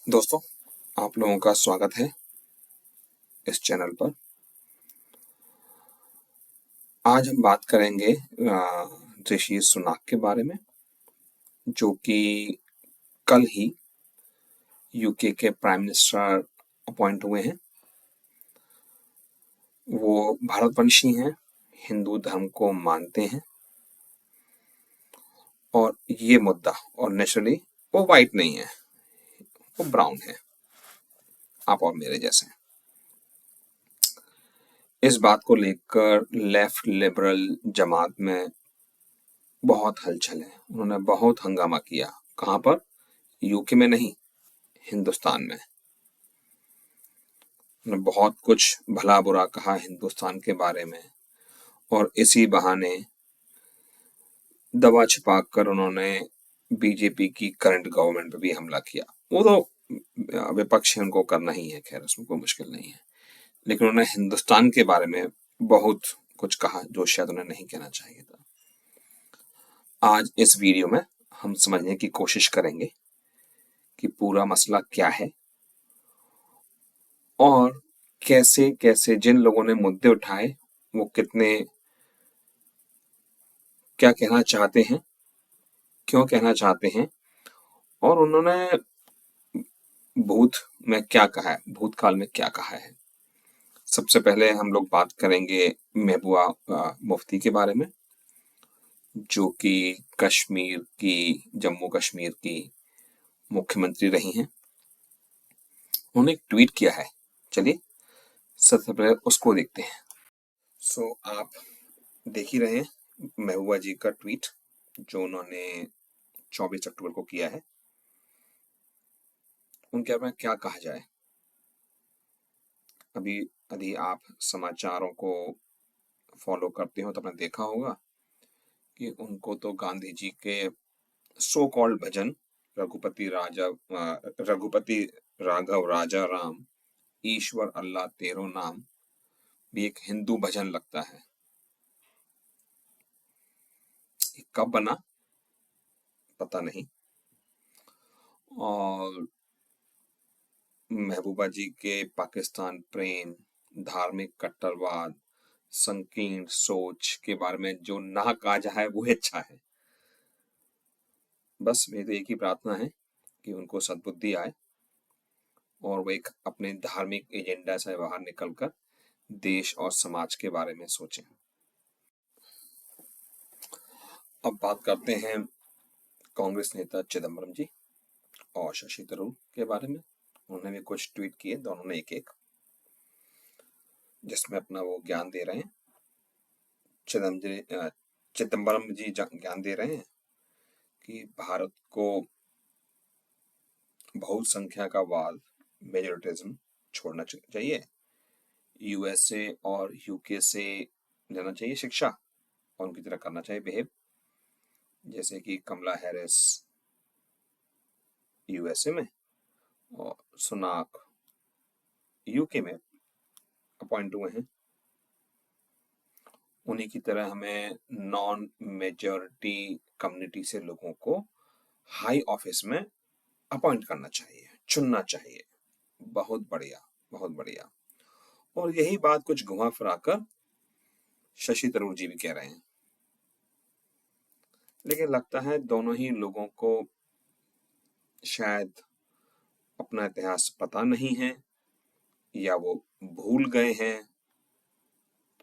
दोस्तों, आप लोगों का स्वागत है इस चैनल पर। आज हम बात करेंगे ऋषि सुनाक के बारे में, जो कि कल ही यूके के प्राइम मिनिस्टर अपॉइंट हुए हैं। वो भारतवंशी हैं, हिंदू धर्म को मानते हैं और ये मुद्दा, और नेचुरली वो वाइट नहीं है, वो ब्राउन है, आप और मेरे जैसे। इस बात को लेकर लेफ्ट लिबरल जमात में बहुत हलचल है। उन्होंने बहुत हंगामा किया। कहाँ पर? यूके में नहीं, हिंदुस्तान में। उन्होंने बहुत कुछ भला बुरा कहा हिंदुस्तान के बारे में, और इसी बहाने दबा छिपा कर उन्होंने बीजेपी की करंट गवर्नमेंट पे भी हमला किया। वो तो विपक्ष है, उनको करना ही है, खैर उसमें कोई मुश्किल नहीं है। लेकिन उन्होंने हिंदुस्तान के बारे में बहुत कुछ कहा जो शायद उन्हें नहीं कहना चाहिए था। आज इस वीडियो में हम समझने की कोशिश करेंगे कि पूरा मसला क्या है और कैसे कैसे जिन लोगों ने मुद्दे उठाए वो कितने, क्या कहना चाहते हैं, क्यों कहना चाहते हैं, और उन्होंने भूत में क्या कहा है, भूतकाल में क्या कहा है। सबसे पहले हम लोग बात करेंगे महबूबा मुफ्ती के बारे में, जो कि कश्मीर की, जम्मू कश्मीर की मुख्यमंत्री रही हैं। उन्होंने एक ट्वीट किया है, चलिए सबसे पहले उसको देखते हैं। आप देख ही रहे हैं महबूबा जी का ट्वीट जो उन्होंने 24 अक्टूबर को किया है। उनके बारे में क्या कहा जाए। अभी यदि आप समाचारों को फॉलो करते हो तो आपने देखा होगा कि उनको तो गांधी जी के सो कॉल्ड भजन रघुपति राघव राजा राम, ईश्वर अल्लाह तेरो नाम भी एक हिंदू भजन लगता है। ये कब बना पता नहीं। और महबूबा जी के पाकिस्तान प्रेम, धार्मिक कट्टरवाद, संकीर्ण सोच के बारे में जो ना कहा जाए वो अच्छा है। बस मेरी तो एक ही प्रार्थना है कि उनको सद्बुद्धि आए और वो एक अपने धार्मिक एजेंडा से बाहर निकलकर देश और समाज के बारे में सोचें। अब बात करते हैं कांग्रेस नेता चिदम्बरम जी और शशि थरूर के बारे में। उन्होंने भी कुछ ट्वीट किए, दोनों ने एक एक, जिसमें अपना वो ज्ञान दे रहे हैं। चिदम्बरम जी ज्ञान दे रहे हैं कि भारत को बहुसंख्यकवाद, मेजोरिटिज्म छोड़ना चाहिए, यूएसए और यूके से लेना चाहिए शिक्षा और उनकी तरह करना चाहिए बिहेव, जैसे कि कमला हैरिस यूएसए में और सुनाक यूके में अपॉइंट हुए हैं। उन्हीं की तरह हमें नॉन मेजॉरिटी कम्युनिटी से लोगों को हाई ऑफिस में अपॉइंट करना चाहिए, चुनना चाहिए। बहुत बढ़िया, बहुत बढ़िया। और यही बात कुछ घुमा फिरा कर शशि थरूर जी भी कह रहे हैं। लेकिन लगता है दोनों ही लोगों को शायद अपना इतिहास पता नहीं है या वो भूल गए हैं,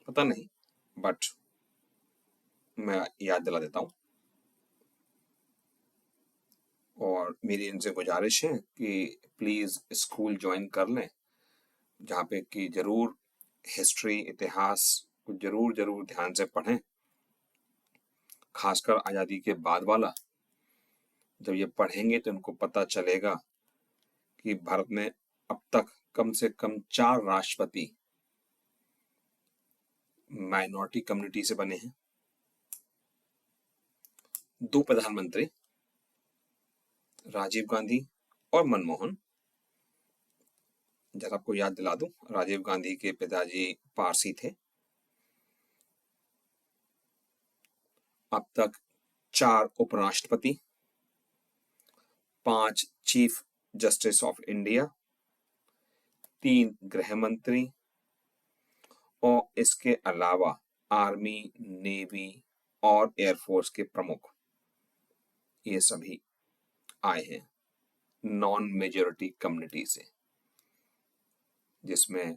पता नहीं, बट मैं याद दिला देता हूँ। और मेरी इनसे गुजारिश है कि प्लीज स्कूल ज्वाइन कर लें, जहाँ पे कि जरूर हिस्ट्री, इतिहास को जरूर जरूर ध्यान से पढ़ें, खासकर आजादी के बाद वाला। जब ये पढ़ेंगे तो इनको पता चलेगा कि भारत में अब तक कम से कम 4 राष्ट्रपति माइनॉरिटी कम्युनिटी से बने हैं, 2 प्रधानमंत्री राजीव गांधी और मनमोहन। जरा आपको याद दिला दूं, राजीव गांधी के पिताजी पारसी थे। अब तक 4 उपराष्ट्रपति, 5 चीफ जस्टिस ऑफ इंडिया, 3 गृह मंत्री और इसके अलावा आर्मी, नेवी और एयरफोर्स के प्रमुख, ये सभी आए हैं नॉन मेजॉरिटी कम्युनिटी से, जिसमें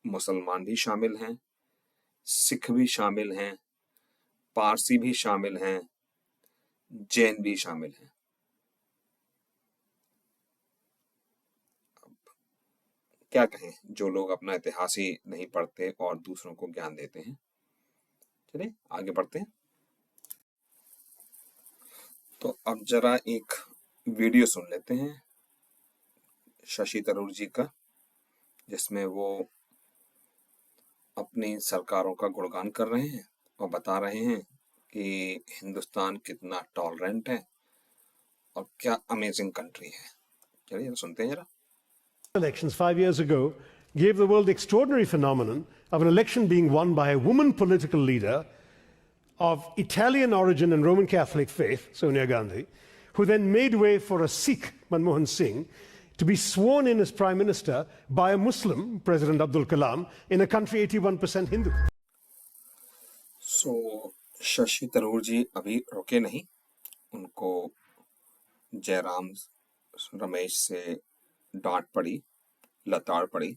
मुसलमान भी शामिल हैं, सिख भी शामिल हैं, पारसी भी शामिल हैं, जैन भी शामिल हैं। क्या कहें, जो लोग अपना इतिहास ही नहीं पढ़ते और दूसरों को ज्ञान देते हैं। चलिए आगे बढ़ते हैं। तो अब जरा एक वीडियो सुन लेते हैं शशि थरूर जी का, जिसमें वो अपनी सरकारों का गुणगान कर रहे हैं और बता रहे हैं कि हिंदुस्तान कितना टॉलरेंट है और क्या अमेजिंग कंट्री है। चलिए सुनते हैं जरा। Elections 5 years ago gave the world the extraordinary phenomenon of an election being won by a woman political leader of Italian origin and Roman Catholic faith, Sonia Gandhi, who then made way for a Sikh, Manmohan Singh, to be sworn in as Prime Minister by a Muslim, President Abdul Kalam, in a country 81% Hindu. So, Shashi Tharoor जी अभी रुके नहीं, उनको जयराम रमेश से डांट पड़ी, लताड़ पड़ी,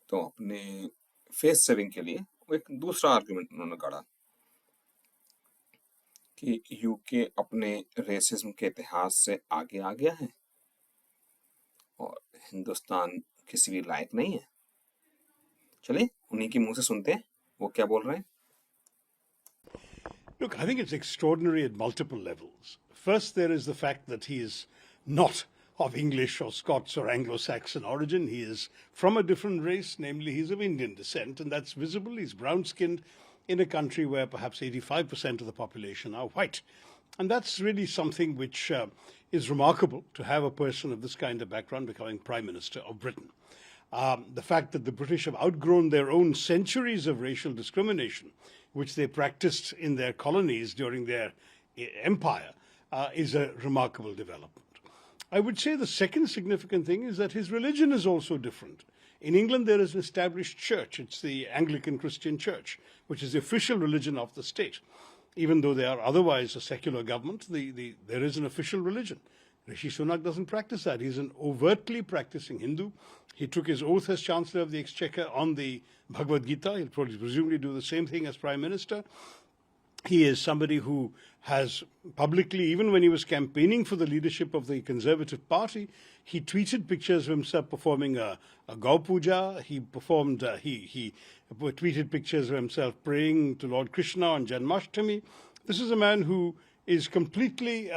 तो अपने फेस सेविंग के लिए वो एक दूसरा आर्गुमेंट उन्होंने गढ़ा कि यूके अपने रेसिज्म के इतिहास से आगे आ गया है और हिंदुस्तान किसी भी लायक नहीं है। चलिए उन्हीं के मुंह से सुनते हैं वो क्या बोल रहे हैं। Look, I think it's extraordinary at multiple levels. First, there is the fact that he is not of English or Scots or Anglo-Saxon origin. He is from a different race, namely he's of Indian descent, and that's visible. He's brown-skinned in a country where perhaps 85% of the population are white. And that's really something which is remarkable, to have a person of this kind of background becoming Prime Minister of Britain. The fact that the British have outgrown their own centuries of racial discrimination, which they practiced in their colonies during their empire, is a remarkable development. I would say the second significant thing is that his religion is also different. In England, there is an established church. It's the Anglican Christian Church, which is the official religion of the state. Even though they are otherwise a secular government, there is an official religion. Rishi Sunak doesn't practice that. He's an overtly practicing Hindu. He took his oath as Chancellor of the Exchequer on the Bhagavad Gita. He'll probably presumably do the same thing as Prime Minister. He is somebody who has publicly, even when he was campaigning for the leadership of the Conservative Party, he tweeted pictures of himself performing a Gau Puja. He tweeted pictures of himself praying to Lord Krishna on Janmashtami. This is a man who is completely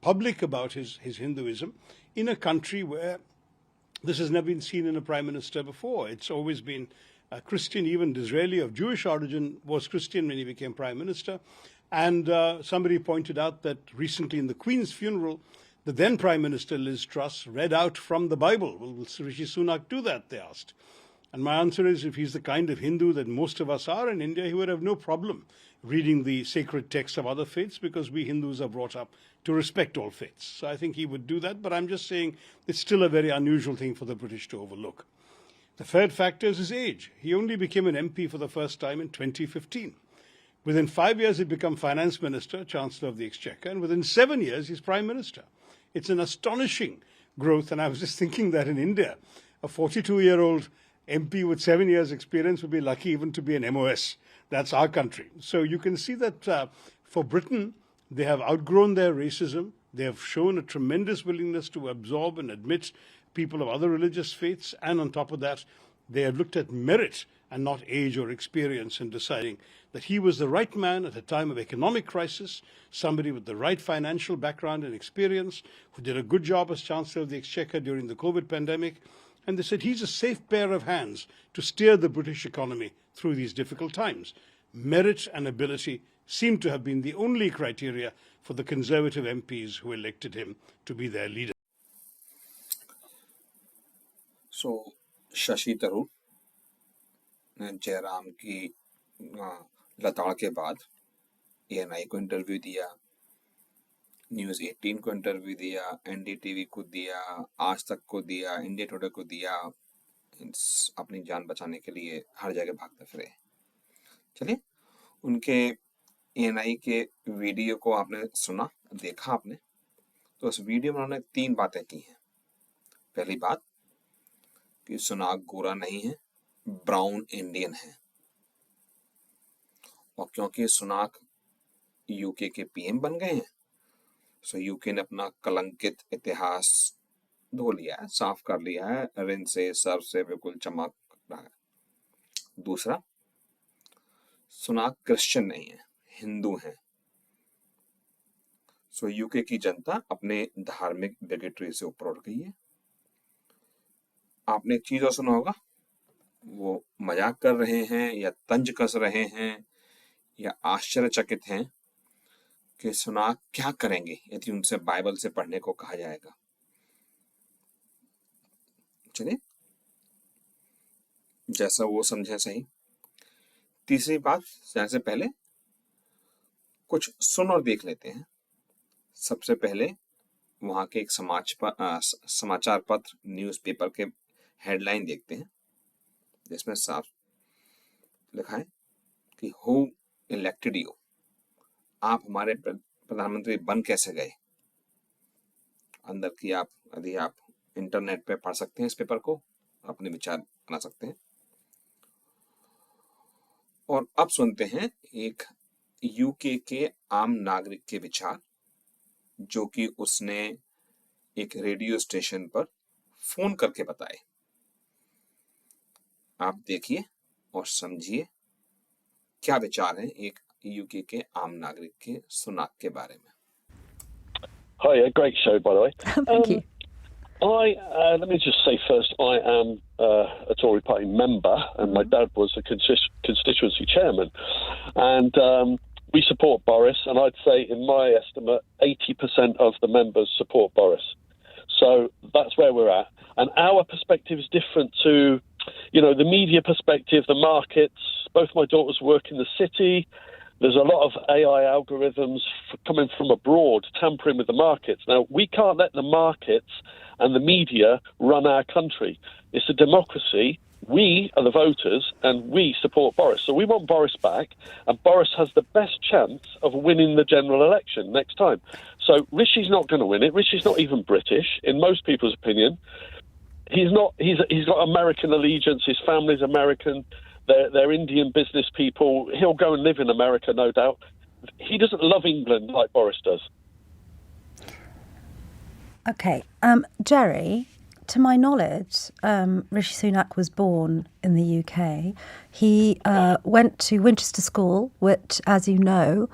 public about his Hinduism in a country where this has never been seen in a prime minister before. It's always been Christian. Even Disraeli of Jewish origin was Christian when he became prime minister. And somebody pointed out that recently in the Queen's funeral, the then Prime Minister Liz Truss read out from the Bible. Will Rishi Sunak do that, they asked. And my answer is, if he's the kind of Hindu that most of us are in India, he would have no problem reading the sacred texts of other faiths, because we Hindus are brought up to respect all faiths. So I think he would do that, but I'm just saying it's still a very unusual thing for the British to overlook. The third factor is his age. He only became an MP for the first time in 2015. Within 5 years, he'd become Finance Minister, Chancellor of the Exchequer, and within 7 years, he's Prime Minister. It's an astonishing growth, and I was just thinking that in India, a 42-year-old MP with 7 years' experience would be lucky even to be an MOS. That's our country. So you can see that for Britain, they have outgrown their racism. They have shown a tremendous willingness to absorb and admit people of other religious faiths. And on top of that, they have looked at merit and not age or experience in deciding that he was the right man at a time of economic crisis, somebody with the right financial background and experience, who did a good job as Chancellor of the Exchequer during the COVID pandemic. And they said he's a safe pair of hands to steer the British economy through these difficult times. Merit and ability seem to have been the only criteria for the Conservative MPs who elected him to be their leader. So, Shashi Tharoor ने जयराम की लताड़ के बाद ANI को interview दिया, news 18 को interview दिया, NDTV को दिया, आज तक को दिया, इंडिया टुडे को दिया, अपनी जान बचाने के लिए हर जगह भागते फिरे। चलिए, उनके एएनआई के वीडियो को आपने सुना, देखा आपने, तो उस वीडियो में उन्होंने 3 बातें की हैं। पहली बात कि सुनाक गोरा नहीं है, ब्राउन इंडियन है, और क्योंकि सुनाक यूके के पीएम बन गए हैं, सो यूके ने अपना कलंकित इतिहास धो लिया है, साफ कर लिया है, रिन से सर से बिल्कुल चमक रहा है। दूसरा, सुनाक क्रिश्चियन नहीं है, हिंदू हैं। सो यूके की जनता अपने धार्मिक बिगेटरी से ऊपर उठ गई है। आपने एक चीज और सुना होगा, वो मजाक कर रहे हैं या तंज कस रहे हैं या आश्चर्यचकित हैं कि सुनाक क्या करेंगे यदि उनसे बाइबल से पढ़ने को कहा जाएगा। चलिए, जैसा वो समझे सही। तीसरी बात, जाने से पहले कुछ सुन और देख लेते हैं। सबसे पहले वहां के एक समाचार पत्र, न्यूज़पेपर के हेडलाइन देखते हैं, जिसमें साफ लिखा है कि हु इलेक्टेड यू, आप हमारे प्रधानमंत्री बन कैसे गए। अंदर की यदि आप इंटरनेट पे पढ़ सकते हैं इस पेपर को, अपने विचार बना सकते हैं। और अब सुनते हैं एक यूके के आम नागरिक के विचार, जो कि उसने एक रेडियो स्टेशन पर फोन करके बताए। आप देखिए और समझिए क्या विचार हैं एक यूके के आम नागरिक के सुनाक के बारे में। Hi, great show, by the way. Thank you. Let me just say first, I am a Tory party member, and my dad was a constituency chairman. And we support Boris, and I'd say, in my estimate, 80% of the members support Boris. So that's where we're at. And our perspective is different to, the media perspective, the markets. Both my daughters work in the city. There's a lot of AI algorithms coming from abroad, tampering with the markets. Now, we can't let the markets and the media run our country. It's a democracy. We are the voters, and we support Boris. So we want Boris back, and Boris has the best chance of winning the general election next time. So Rishi's not going to win it. Rishi's not even British, in most people's opinion. He's not. He's got American allegiance. His family's American. They're Indian business people. He'll go and live in America, no doubt. He doesn't love England like Boris does. Okay. Jerry, to my knowledge, Rishi Sunak was born in the UK. He went to Winchester School, which, as you know,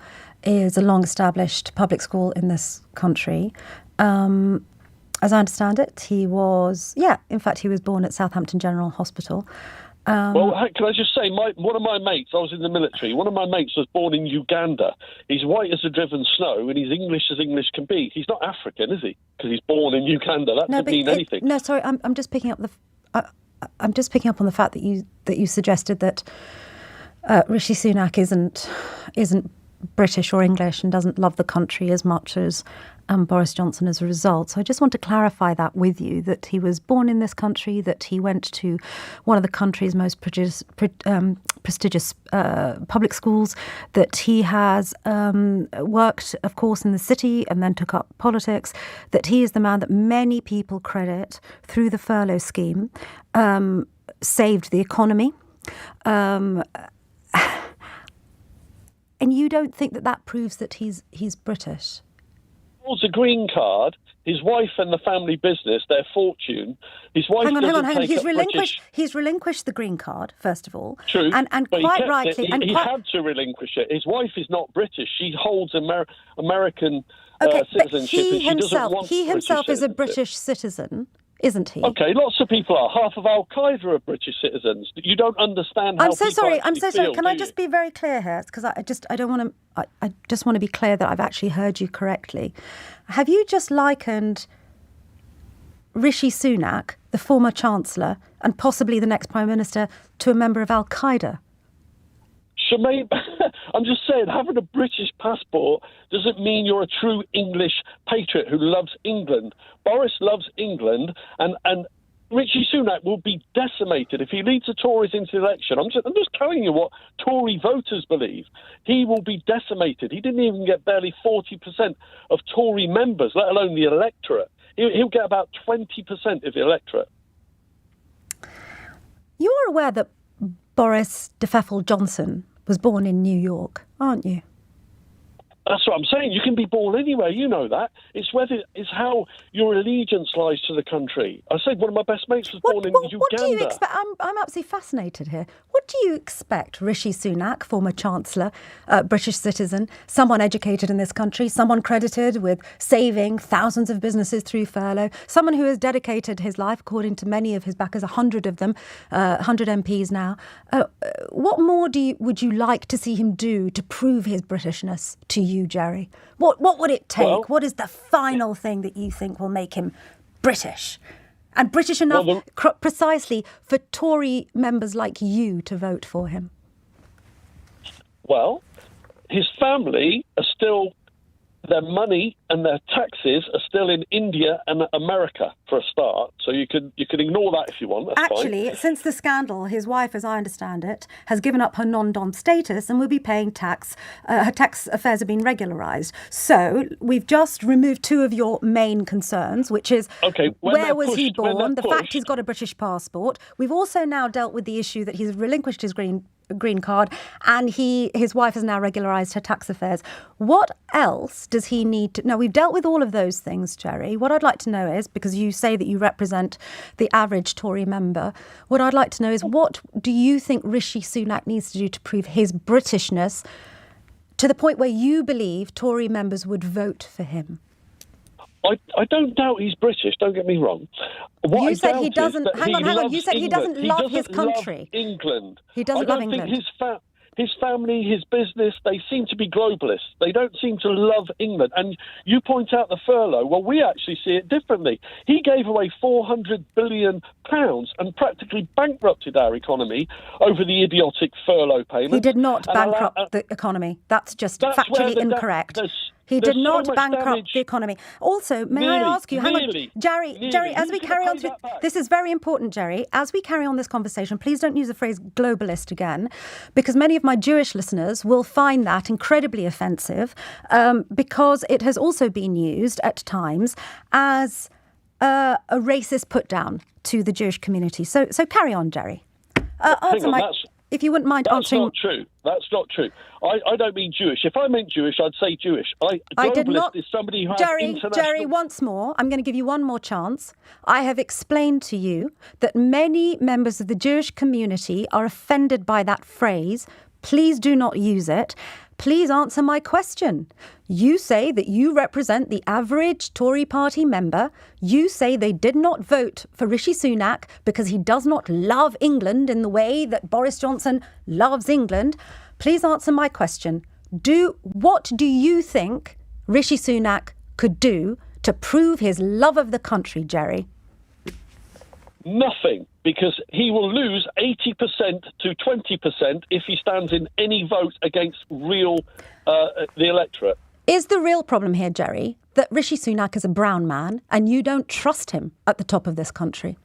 is a long-established public school in this country. As I understand it, he was born at Southampton General Hospital. Well, can I just say, one of my mates, I was in the military, one of my mates was born in Uganda. He's white as the driven snow, and he's English as English can be. He's not African, is he? Because he's born in Uganda. That doesn't mean anything. No, sorry, I'm just picking up I'm just picking up on the fact that you suggested that Rishi Sunak isn't British or English and doesn't love the country as much as Boris Johnson as a result. So I just want to clarify that with you, that he was born in this country, that he went to one of the country's most prestigious public schools, that he has worked, of course, in the city and then took up politics, that he is the man that many people credit through the furlough scheme, saved the economy. And you don't think that proves that he's British? Holds a green card. His wife and the family business, their fortune. His wife hang on. British. He's relinquished the green card, first of all. True, and but quite rightly. He had to relinquish it. His wife is not British. She holds American citizenship. He himself is a British citizen, isn't he? Okay, lots of people are. Half of Al Qaeda are British citizens. You don't understand how I'm so sorry. Feel, Can I just be very clear here? Because I just want to be clear that I've actually heard you correctly. Have you just likened Rishi Sunak, the former Chancellor and possibly the next Prime Minister, to a member of Al Qaeda? So maybe, I'm just saying, having a British passport doesn't mean you're a true English patriot who loves England. Boris loves England, and Rishi Sunak will be decimated if he leads the Tories into the election. I'm just telling you what Tory voters believe. He will be decimated. He didn't even get barely 40% of Tory members, let alone the electorate. He'll get about 20% of the electorate. You're aware that Boris DeFeffel Johnson was born in New York, aren't you? That's what I'm saying. You can be born anywhere. You know that. It's how your allegiance lies to the country. I said one of my best mates was born in Uganda. What do you expect? I'm absolutely fascinated here. What do you expect Rishi Sunak, former Chancellor, British citizen, someone educated in this country, someone credited with saving thousands of businesses through furlough, someone who has dedicated his life, according to many of his backers, 100 of them, 100 MPs now. What more would you like to see him do to prove his Britishness to you, Jerry? What would it take? Well, what is the final thing that you think will make him British? And British enough precisely for Tory members like you to vote for him? Well, his family are still, their money and their taxes are still in India and America for a start. So you can ignore that if you want. That's Actually, fine. Since the scandal, his wife, as I understand it, has given up her non-dom status and will be paying tax. Her tax affairs have been regularised. So we've just removed two of your main concerns, which is where was he born, the fact he's got a British passport. We've also now dealt with the issue that he's relinquished his green card and his wife has now regularised her tax affairs. What else does he need to... Now, we've dealt with all of those things, Jerry. What I'd like to know is, because you say that you represent the average Tory member, what I'd like to know is what do you think Rishi Sunak needs to do to prove his Britishness to the point where you believe Tory members would vote for him? I don't doubt he's British, don't get me wrong. You said he doesn't... Hang on. You said he doesn't love his country. England. He doesn't love England. His family, his business, they seem to be globalists. They don't seem to love England. And you point out the furlough. Well, we actually see it differently. He gave away £400 billion and practically bankrupted our economy over the idiotic furlough payment. He did not bankrupt the economy. That's factually incorrect. He did not bankrupt the economy. Also, may I ask you, Jerry, as we carry on, this is very important, Jerry. As we carry on this conversation, please don't use the phrase globalist again, because many of my Jewish listeners will find that incredibly offensive, because it has also been used at times as a racist put down to the Jewish community. So carry on, Jerry. If you wouldn't mind answering... That's not true. That's not true. I don't mean Jewish. If I meant Jewish, I'd say Jewish. I did not... is somebody who has international... Jerry, once more, I'm going to give you one more chance. I have explained to you that many members of the Jewish community are offended by that phrase. Please do not use it. Please answer my question. You say that you represent the average Tory party member. You say they did not vote for Rishi Sunak because he does not love England in the way that Boris Johnson loves England. Please answer my question. What do you think Rishi Sunak could do to prove his love of the country, Jerry? Nothing, because he will lose 80% to 20% if he stands in any vote against the electorate. Is the real problem here, Jerry, that Rishi Sunak is a brown man and you don't trust him at the top of this country?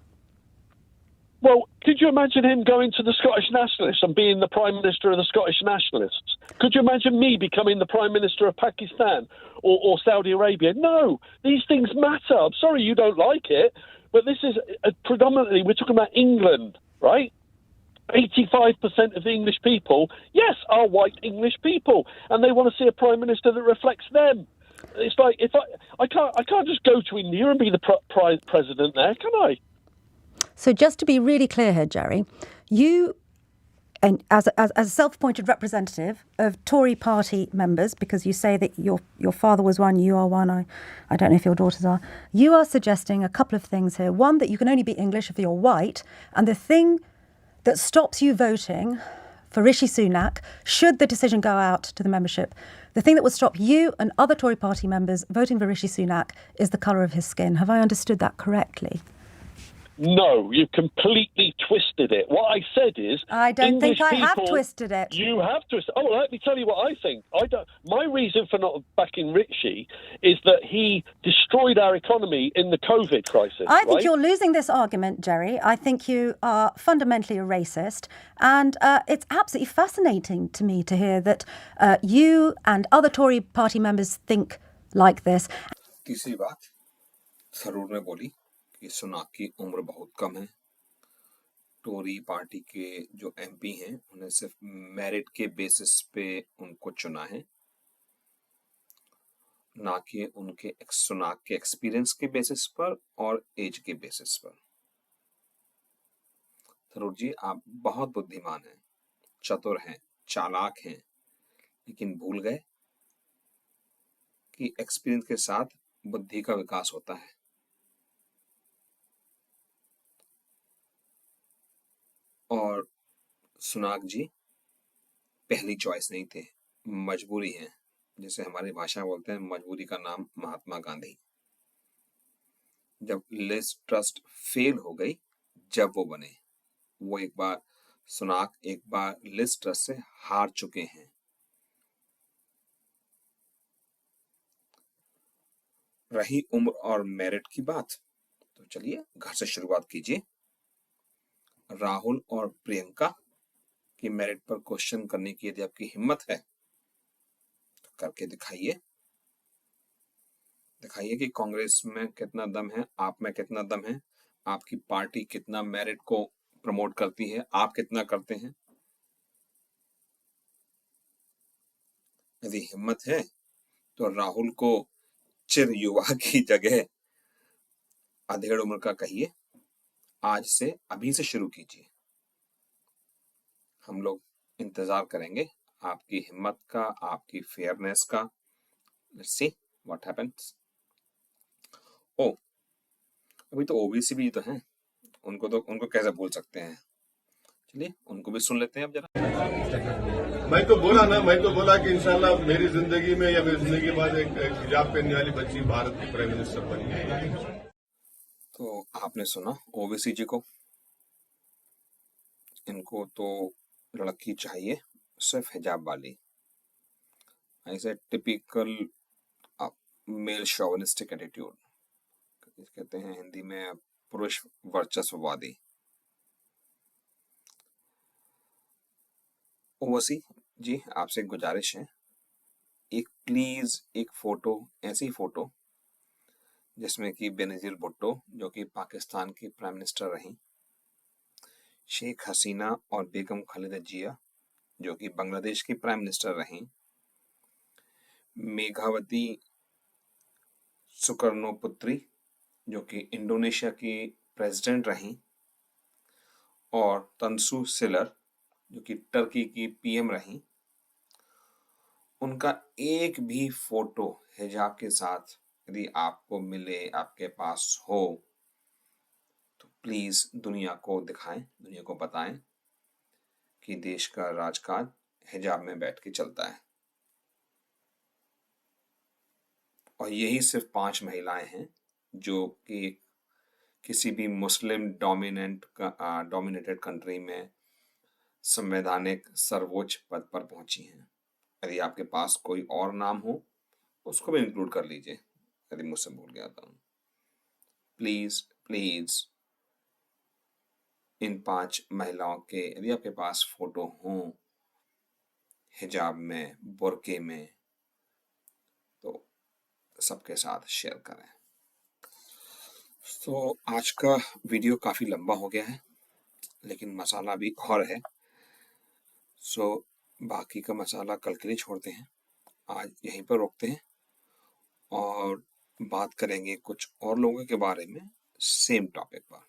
Well, could you imagine him going to the Scottish Nationalists and being the Prime Minister of the Scottish Nationalists? Could you imagine me becoming the Prime Minister of Pakistan or Saudi Arabia? No, these things matter. I'm sorry you don't like it, but this is predominantly, we're talking about England, right? 85% of the English people, yes, are white English people, and they want to see a Prime Minister that reflects them. It's like, I can't just go to India and be the president there, can I? So just to be really clear here, Jerry, you, and as a self-appointed representative of Tory party members, because you say that your father was one, you are one, I don't know if your daughters are, you are suggesting a couple of things here. One, that you can only be English if you're white, and the thing that stops you voting for Rishi Sunak, should the decision go out to the membership, the thing that would stop you and other Tory party members voting for Rishi Sunak is the colour of his skin. Have I understood that correctly? No, you've completely twisted it. What I said is, I don't English think I have people, twisted it. You have twisted. Oh, well, let me tell you what I think. I don't. My reason for not backing Rishi is that he destroyed our economy in the COVID crisis. I think right? you're losing this argument, Jerry. I think you are fundamentally a racist. And it's absolutely fascinating to me to hear that you and other Tory party members think like this. तीसरी बात थरूर ने बोली कि सुनाक की उम्र बहुत कम है। Tori party के जो एमपी हैं उन्हें सिर्फ मेरिट के बेसिस पे उनको चुना है, ना कि उनके सुनाक के एक्सपीरियंस के बेसिस पर और एज के बेसिस पर। थरूर जी, आप बहुत बुद्धिमान हैं, चतुर हैं, चालाक हैं, लेकिन भूल गए कि एक्सपीरियंस के साथ बुद्धि का विकास होता है। और सुनाक जी पहली चॉइस नहीं थे, मजबूरी है। जैसे हमारी भाषा बोलते हैं, मजबूरी का नाम महात्मा गांधी। जब लिज ट्रस्ट फेल हो गई, जब वो बने, वो एक बार सुनाक एक बार लिज ट्रस्ट से हार चुके हैं। रही उम्र और मेरिट की बात, तो चलिए घर से शुरुआत कीजिए। राहुल और प्रियंका की मेरिट पर क्वेश्चन करने की यदि आपकी हिम्मत है तो करके दिखाइए। दिखाइए कि कांग्रेस में कितना दम है, आप में कितना दम है, आपकी पार्टी कितना मेरिट को प्रमोट करती है, आप कितना करते हैं। यदि हिम्मत है तो राहुल को चिर युवा की जगह अधेड़ उम्र का कहिए। आज से अभी से शुरू कीजिए। हम लोग इंतजार करेंगे आपकी हिम्मत का, आपकी फेयरनेस का। Let's see what happens. Oh, अभी तो ओबीसी भी तो हैं, उनको कैसे भूल सकते हैं। चलिए उनको भी सुन लेते हैं अब जरा। मैं तो बोला कि इंशाल्लाह मेरी जिंदगी में या मेरी जिंदगी के बाद एक हिजाब पहनने वाली बच्ची भारत की प्राइम मिनिस्टर बनी। तो आपने सुना ओबीसी जी को, इनको तो लड़की चाहिए सिर्फ हिजाब वाली। ऐसे टिपिकल मेल शोविनिस्टिक एटीट्यूड, कहते हैं हिंदी में पुरुष वर्चस्ववादी। ओवैसी जी, आपसे एक गुजारिश है, एक प्लीज एक फोटो, ऐसी फोटो जिसमें कि बेनजीर भुट्टो जो कि पाकिस्तान की प्राइम मिनिस्टर रही, शेख हसीना और बेगम खालिदा जिया जो कि बांग्लादेश की प्राइम मिनिस्टर रही, मेघावती सुकर्णोपुत्री जो कि इंडोनेशिया की प्रेसिडेंट रही, और तंसु सिलर जो कि टर्की की पीएम रही। उनका एक भी फोटो हिजाब के साथ यदि आपको मिले, आपके पास हो, तो प्लीज दुनिया को दिखाएं, दुनिया को बताएं कि देश का राजकाज हिजाब में बैठ के चलता है। और यही सिर्फ 5 महिलाएं हैं जो कि किसी भी मुस्लिम डोमिनेटेड कंट्री में संवैधानिक सर्वोच्च पद पर पहुंची हैं। यदि आपके पास कोई और नाम हो उसको भी इंक्लूड कर लीजिए, यदि मुझसे भूल गया तो। प्लीज प्लीज इन 5 महिलाओं के यदि आपके पास फोटो हो हिजाब में, बुर्के में, तो सबके साथ शेयर करें। तो आज का वीडियो काफी लंबा हो गया है, लेकिन मसाला भी और है। सो बाकी का मसाला कल के लिए छोड़ते हैं, आज यहीं पर रोकते हैं और बात करेंगे कुछ और लोगों के बारे में सेम टॉपिक पर।